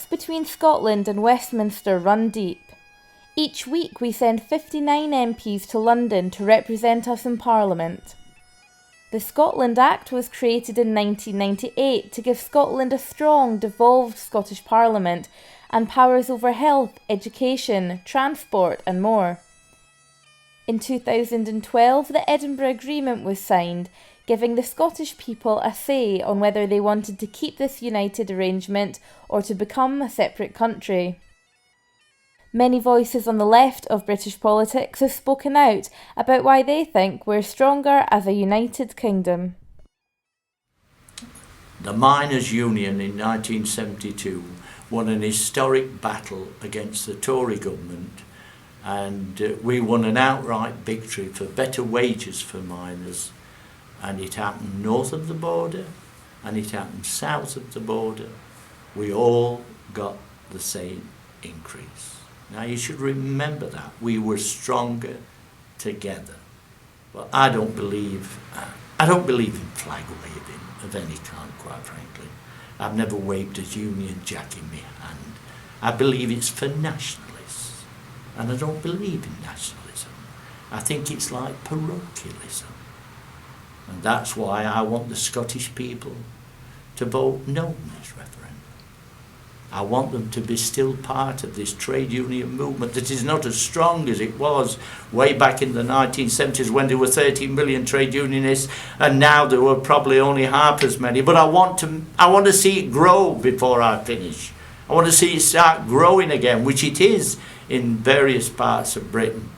links between Scotland and Westminster run deep. Each week we send 59 MPs to London to represent us in Parliament. The Scotland Act was created in 1998 to give Scotland a strong, devolved Scottish Parliament and powers over health, education, transport and more. In 2012, the Edinburgh Agreement was signed, giving the Scottish people a say on whether they wanted to keep this united arrangement or to become a separate country. Many voices on the left of British politics have spoken out about why they think we're stronger as a united kingdom. The Miners' Union in 1972 won an historic battle against the Tory government, and we won an outright victory for better wages for miners, and it happened north of the border and it happened south of the border. We all got the same increase. Now you should remember that we were stronger together. But I don't believe in flag waving of any kind, quite frankly. I've never waved a Union Jack in my hand. I believe it's for nationalists, and I don't believe in nationalism. I think it's like parochialism, and that's why I want the Scottish people to vote no in this referendum. I want them to be still part of this trade union movement that is not as strong as it was way back in the 1970s when there were 13 million trade unionists, and now there were probably only half as many. But I want to see it grow before I finish. I want to see it start growing again, which it is in various parts of Britain,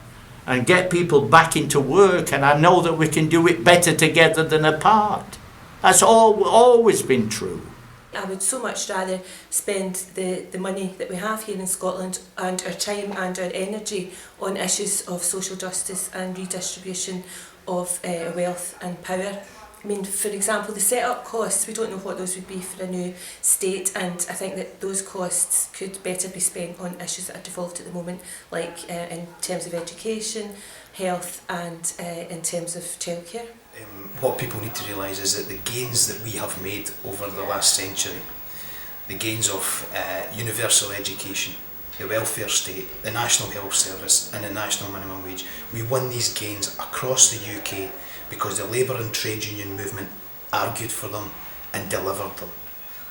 and get people back into work. And I know that we can do it better together than apart. That's always been true. I would so much rather spend the money that we have here in Scotland and our time and our energy on issues of social justice and redistribution of wealth and power. I mean, for example, the set-up costs, we don't know what those would be for a new state, and I think that those costs could better be spent on issues that are devolved at the moment, like in terms of education, health and in terms of childcare. What people need to realise is that the gains that we have made over the last century, the gains of universal education, the welfare state, the National Health Service and the national minimum wage, we won these gains across the UK because the labour and trade union movement argued for them and delivered them.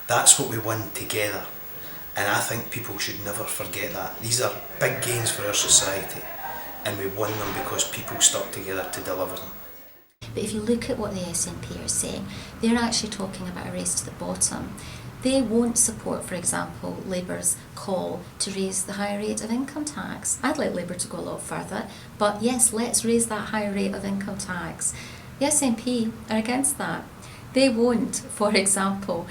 That's what we won together, and I think people should never forget that. These are big gains for our society, and we won them because people stuck together to deliver them. But if you look at what the SNP are saying, they're actually talking about a race to the bottom. They won't support, for example, Labour's call to raise the higher rate of income tax. I'd like Labour to go a lot further, but yes, let's raise that higher rate of income tax. The SNP are against that. They won't, for example,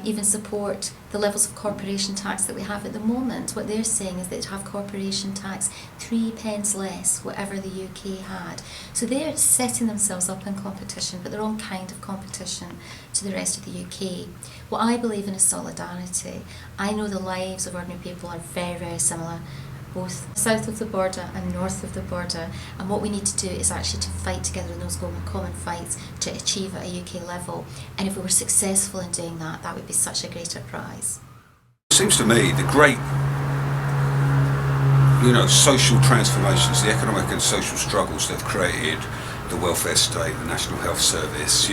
even support the levels of corporation tax that we have at the moment. What they're saying is that to have corporation tax 3 pence less, whatever the UK had. So they're setting themselves up in competition, but their own kind of competition to the rest of the UK. What I believe in is solidarity. I know the lives of ordinary people are very, very similar, both south of the border and north of the border, and what we need to do is actually to fight together in those common fights to achieve at a UK level, and if we were successful in doing that, that would be such a greater prize. It seems to me the great social transformations, the economic and social struggles that have created the welfare state, the National Health Service,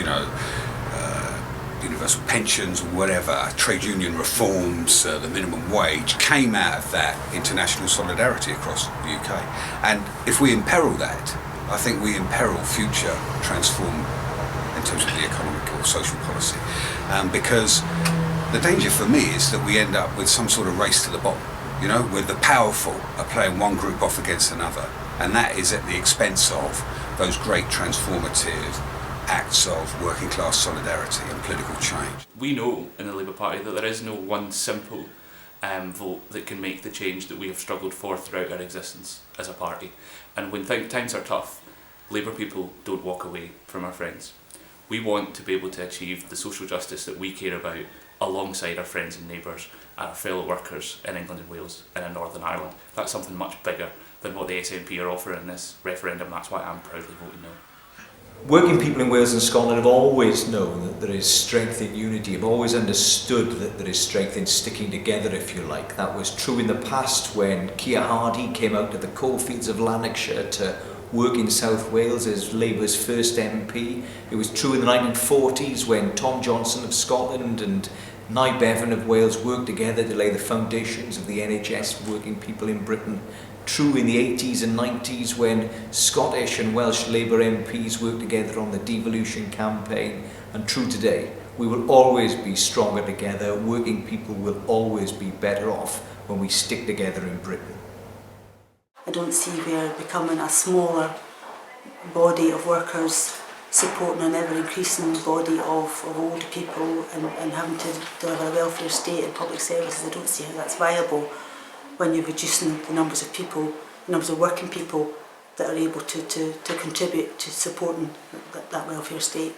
universal pensions or whatever, trade union reforms, the minimum wage, came out of that international solidarity across the UK. And if we imperil that, I think we imperil future transform in terms of the economic or social policy. Because the danger for me is that we end up with some sort of race to the bottom, where the powerful are playing one group off against another. And that is at the expense of those great transformative acts of working class solidarity and political change. We know in the Labour Party that there is no one simple vote that can make the change that we have struggled for throughout our existence as a party. And when times are tough, Labour people don't walk away from our friends. We want to be able to achieve the social justice that we care about alongside our friends and neighbours and our fellow workers in England and Wales and in Northern Ireland. That's something much bigger than what the SNP are offering in this referendum. That's why I'm proudly voting no. Working people in Wales and Scotland have always known that there is strength in unity, have always understood that there is strength in sticking together, if you like. That was true in the past when Keir Hardie came out of the coalfields of Lanarkshire to work in South Wales as Labour's first MP. It was true in the 1940s when Tom Johnson of Scotland and Nye Bevan of Wales worked together to lay the foundations of the NHS for working people in Britain. True in the 80s and 90s when Scottish and Welsh Labour MPs worked together on the devolution campaign, and true today. We will always be stronger together. Working people will always be better off when we stick together in Britain. I don't see we're becoming a smaller body of workers supporting an ever-increasing body of older people and having to deliver a welfare state and public services. I don't see how that's viable when you're reducing the numbers of people, the numbers of working people that are able to contribute to supporting that welfare state.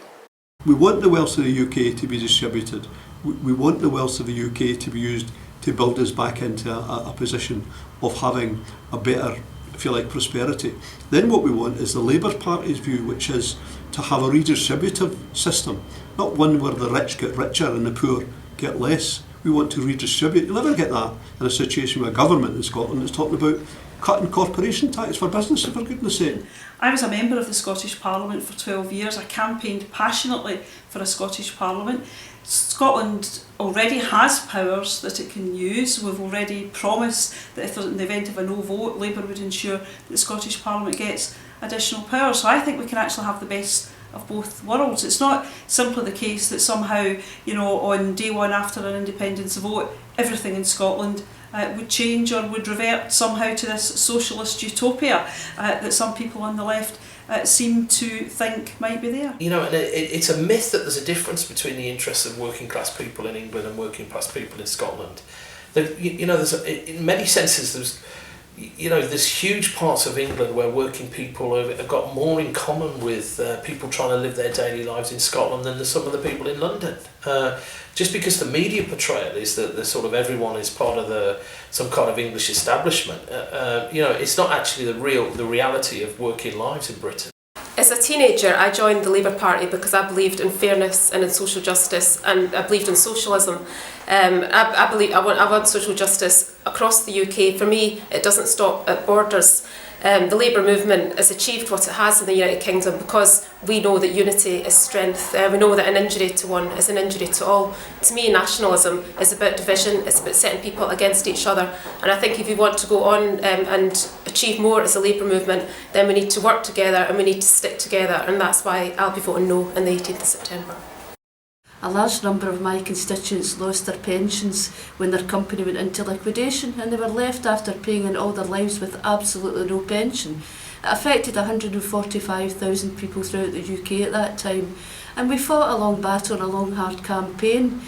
We want the wealth of the UK to be distributed. We want the wealth of the UK to be used to build us back into a position of having a better, if you like, prosperity. Then what we want is the Labour Party's view, which is to have a redistributive system, not one where the rich get richer and the poor get less. We want to redistribute. You'll never get that in a situation where a government in Scotland is talking about cutting corporation tax for businesses, for goodness sake. I was a member of the Scottish Parliament for 12 years. I campaigned passionately for a Scottish Parliament. Scotland already has powers that it can use. We've already promised that if in the event of a no vote, Labour would ensure that the Scottish Parliament gets additional power. So I think we can actually have the best of both worlds. It's not simply the case that somehow, on day one after an independence vote, everything in Scotland would change or would revert somehow to this socialist utopia that some people on the left seem to think might be there. And it's a myth that there's a difference between the interests of working class people in England and working class people in Scotland. In many senses, there's huge parts of England where working people have got more in common with people trying to live their daily lives in Scotland than some of the people in London. Just because the media portrayal is that the sort of everyone is part of some kind of English establishment, it's not actually the reality of working lives in Britain. As a teenager, I joined the Labour Party because I believed in fairness and in social justice, and I believed in socialism. I want social justice across the UK. For me, it doesn't stop at borders. The Labour movement has achieved what it has in the United Kingdom because we know that unity is strength. We know that an injury to one is an injury to all. To me, nationalism is about division, it's about setting people against each other. And I think if we want to go on and achieve more as a Labour movement, then we need to work together and we need to stick together. And that's why I'll be voting no on the 18th of September. A large number of my constituents lost their pensions when their company went into liquidation, and they were left after paying in all their lives with absolutely no pension. It affected 145,000 people throughout the UK at that time, and we fought a long battle and a long hard campaign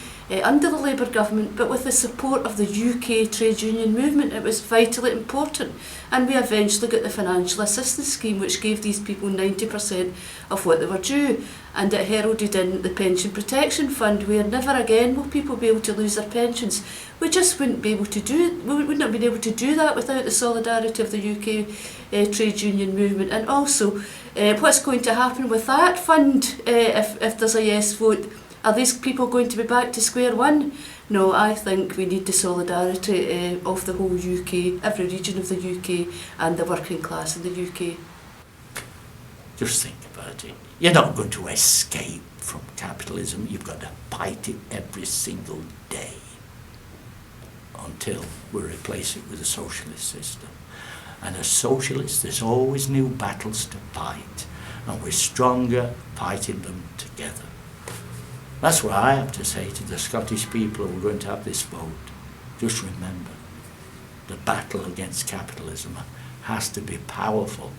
under the Labour government, but with the support of the UK trade union movement. It was vitally important, and we eventually got the financial assistance scheme, which gave these people 90% of what they were due, and it heralded in the pension protection fund, where never again will people be able to lose their pensions. We just wouldn't be able to do it. We wouldn't have been able to do that without the solidarity of the UK trade union movement. And also, what's going to happen with that fund if there's a yes vote? Are these people going to be back to square one? No, I think we need the solidarity of the whole UK, every region of the UK and the working class in the UK. Just think about it. You're not going to escape from capitalism. You've got to fight it every single day until we replace it with a socialist system. And as socialists, there's always new battles to fight, and we're stronger fighting them together. That's what I have to say to the Scottish people who are going to have this vote. Just remember, the battle against capitalism has to be powerful.